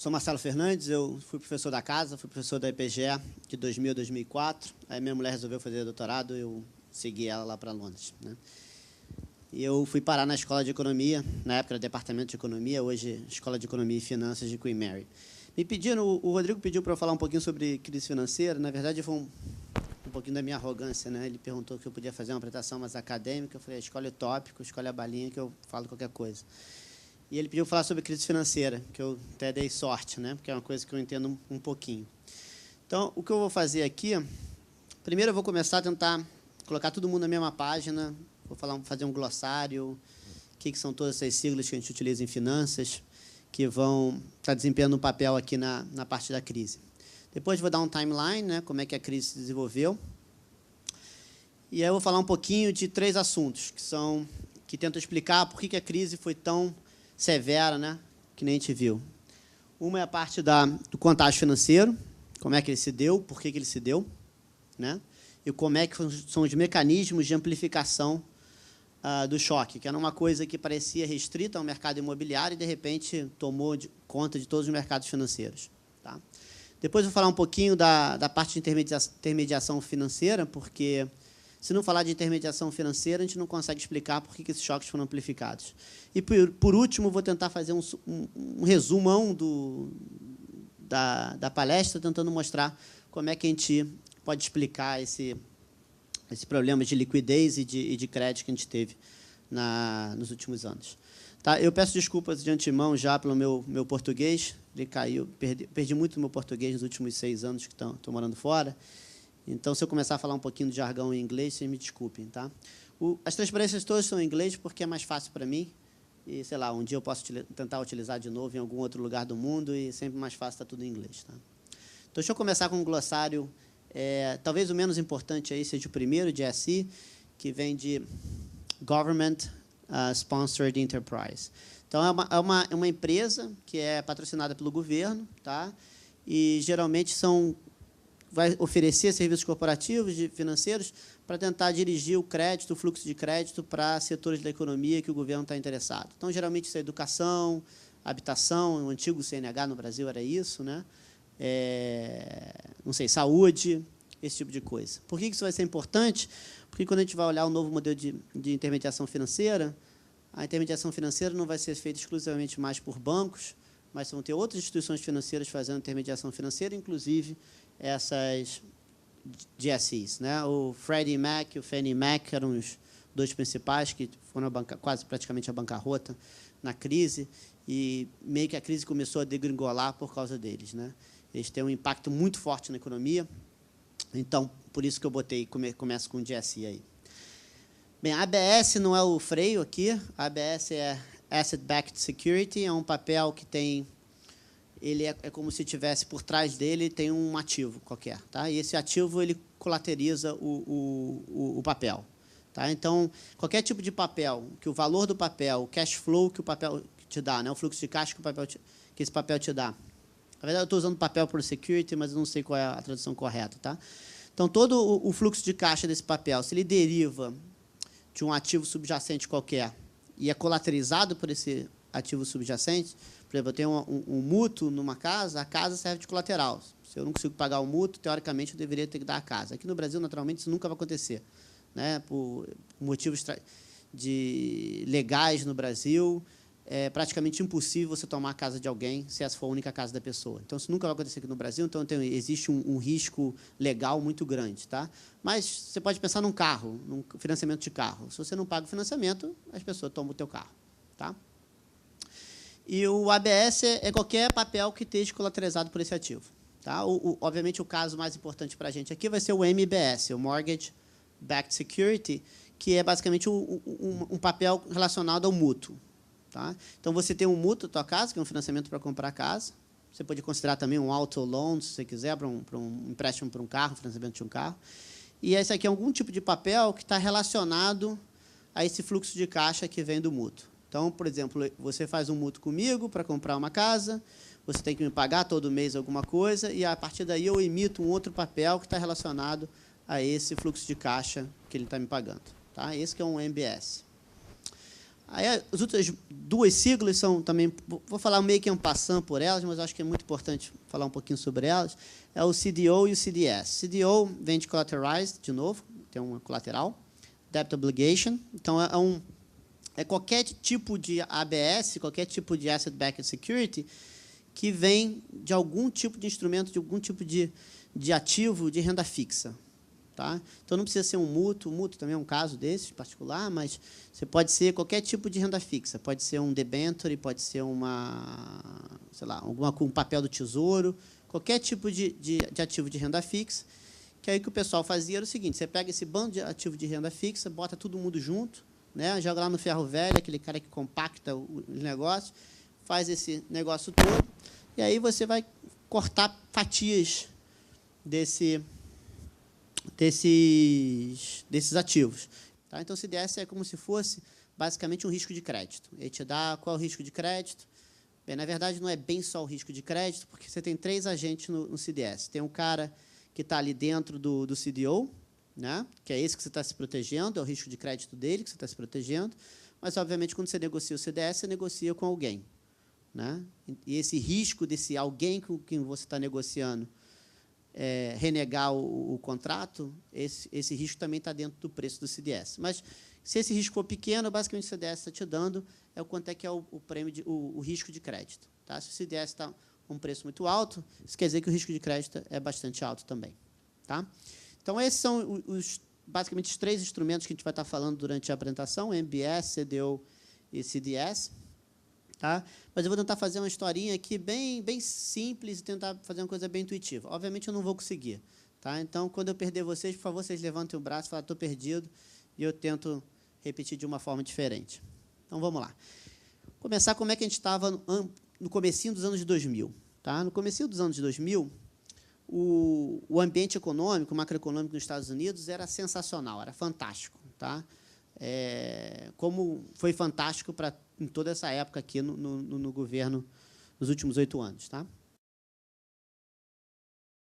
Sou Marcelo Fernandes, eu fui professor da casa, fui professor da IPGE de 2000 a 2004. Aí minha mulher resolveu fazer doutorado, eu segui ela lá para Londres, né? E eu fui parar na Escola de Economia, na época era Departamento de Economia, hoje Escola de Economia e Finanças de Queen Mary. O Rodrigo pediu para eu falar um pouquinho sobre crise financeira. Na verdade, foi um pouquinho da minha arrogância, né? Ele perguntou se eu podia fazer uma apresentação mais acadêmica. Eu falei, escolhe o tópico, escolhe a balinha, que eu falo qualquer coisa. E ele pediu para falar sobre crise financeira, que eu até dei sorte, né? Porque é uma coisa que eu entendo um pouquinho. Então, o que eu vou fazer aqui, primeiro eu vou começar a tentar colocar todo mundo na mesma página, vou fazer um glossário, o que são todas essas siglas que a gente utiliza em finanças, que vão estar desempenhando um papel aqui na parte da crise. Depois vou dar um timeline, né, como é que a crise se desenvolveu. E aí eu vou falar um pouquinho de 3 assuntos, que tentam explicar por que a crise foi tão severa, né, que nem a gente viu. Uma é a parte do contágio financeiro, como é que ele se deu, por que ele se deu, né, e como é que são os mecanismos de amplificação do choque, que era uma coisa que parecia restrita ao mercado imobiliário e, de repente, tomou conta de todos os mercados financeiros. Tá? Depois, vou falar um pouquinho da parte de intermediação financeira, porque, se não falar de intermediação financeira, a gente não consegue explicar por que esses choques foram amplificados. E, por último, vou tentar fazer um resumão da palestra, tentando mostrar como é que a gente pode explicar esse problema de liquidez e de crédito que a gente teve nos últimos anos. Tá? Eu peço desculpas de antemão já pelo meu português. Ele caiu, perdi muito o meu português nos últimos 6 anos que estou morando fora. Então, se eu começar a falar um pouquinho de jargão em inglês, vocês me desculpem. Tá? As transparências todas são em inglês porque é mais fácil para mim. E, sei lá, um dia eu posso tentar utilizar de novo em algum outro lugar do mundo e sempre mais fácil está tudo em inglês. Tá? Então, deixa eu começar com um glossário. Talvez o menos importante aí seja o primeiro, de GSE, que vem de Government Sponsored Enterprise. Então, é uma empresa que é patrocinada pelo governo, tá? E, geralmente, vai oferecer serviços corporativos, financeiros, para tentar dirigir o crédito, o fluxo de crédito, para setores da economia que o governo está interessado. Então, geralmente, isso é educação, habitação, o antigo CNH no Brasil era isso, né? Não sei, saúde, esse tipo de coisa. Por que isso vai ser importante? Porque quando a gente vai olhar o novo modelo de intermediação financeira, a intermediação financeira não vai ser feita exclusivamente mais por bancos, mas vão ter outras instituições financeiras fazendo intermediação financeira, inclusive essas GSEs, né? O Freddie Mac e o Fannie Mac eram os 2 principais, que foram quase praticamente a bancarrota na crise, e meio que a crise começou a degringolar por causa deles, né? Eles têm um impacto muito forte na economia, então, por isso que eu começo com o GSE aí. Bem, a ABS não é o freio aqui, a ABS é Asset Backed Security, é um papel que tem, ele é como se tivesse por trás dele, tem um ativo qualquer, tá? E esse ativo, ele colateriza o papel. Tá? Então, qualquer tipo de papel, que o valor do papel, o cash flow que o papel te dá, né? O fluxo de caixa que esse papel te dá. Na verdade, eu estou usando papel por security, mas eu não sei qual é a tradução correta. Tá? Então, todo o fluxo de caixa desse papel, se ele deriva de um ativo subjacente qualquer e é colateralizado por esse ativo subjacente, por exemplo, eu tenho um mútuo numa casa, a casa serve de colateral. Se eu não consigo pagar o mútuo, teoricamente, eu deveria ter que dar a casa. Aqui no Brasil, naturalmente, isso nunca vai acontecer. Né? Por motivos legais no Brasil, é praticamente impossível você tomar a casa de alguém se essa for a única casa da pessoa. Então, isso nunca vai acontecer aqui no Brasil, então existe um risco legal muito grande. Tá? Mas você pode pensar num carro, num financiamento de carro. Se você não paga o financiamento, as pessoas tomam o teu carro. Tá? E o ABS é qualquer papel que esteja colateralizado por esse ativo. Tá? Obviamente, o caso mais importante para a gente aqui vai ser o MBS, o Mortgage Backed Security, que é basicamente um papel relacionado ao mútuo. Tá? Então, você tem um mútuo da tua casa, que é um financiamento para comprar a casa. Você pode considerar também um auto loan, se você quiser, para um empréstimo para um carro, um financiamento de um carro. E esse aqui é algum tipo de papel que está relacionado a esse fluxo de caixa que vem do mútuo. Então, por exemplo, você faz um mútuo comigo para comprar uma casa, você tem que me pagar todo mês alguma coisa, e, a partir daí, eu emito um outro papel que está relacionado a esse fluxo de caixa que ele está me pagando. Tá? Esse que é um MBS. Aí, as outras duas siglas são também, vou falar meio que um passando por elas, mas acho que é muito importante falar um pouquinho sobre elas, é o CDO e o CDS. CDO vem de collateralized, de novo, tem uma colateral, debt obligation, então é qualquer tipo de ABS, qualquer tipo de Asset Backed Security que vem de algum tipo de instrumento, de algum tipo de ativo de renda fixa. Tá? Então, não precisa ser um mútuo. O mútuo também é um caso desse, particular, mas você pode ser qualquer tipo de renda fixa. Pode ser um debenture, pode ser sei lá, um papel do tesouro, qualquer tipo de ativo de renda fixa. Que aí o que o pessoal fazia era o seguinte, você pega esse bando de ativo de renda fixa, bota todo mundo junto, né, joga lá no ferro velho, aquele cara que compacta os negócios, faz esse negócio todo, e aí você vai cortar fatias desses ativos. Tá? Então, o CDS é como se fosse, basicamente, um risco de crédito. Ele te dá qual é o risco de crédito? Bem, na verdade, não é bem só o risco de crédito, porque você tem 3 agentes no CDS. Tem um cara que está ali dentro do CDO, né? Que é esse que você está se protegendo, é o risco de crédito dele que você está se protegendo, mas, obviamente, quando você negocia o CDS, você negocia com alguém. Né? E esse risco desse alguém com quem você está negociando renegar o contrato, esse risco também está dentro do preço do CDS. Mas, se esse risco for pequeno, basicamente o CDS está te dando o quanto é que é o prêmio o risco de crédito. Tá? Se o CDS está um preço muito alto, isso quer dizer que o risco de crédito é bastante alto também. Tá? Então, esses são basicamente os 3 instrumentos que a gente vai estar falando durante a apresentação, MBS, CDO e CDS. Tá? Mas eu vou tentar fazer uma historinha aqui bem simples e tentar fazer uma coisa bem intuitiva. Obviamente, eu não vou conseguir. Tá? Então, quando eu perder vocês, por favor, vocês levantem o braço e falem, estou perdido, e eu tento repetir de uma forma diferente. Então, vamos lá. Começar como é que a gente estava no comecinho dos anos de 2000. Tá? No comecinho dos anos de 2000, o ambiente econômico, macroeconômico nos Estados Unidos era sensacional, era fantástico. Tá? Como foi fantástico em toda essa época aqui no governo, nos últimos 8 anos. Tá?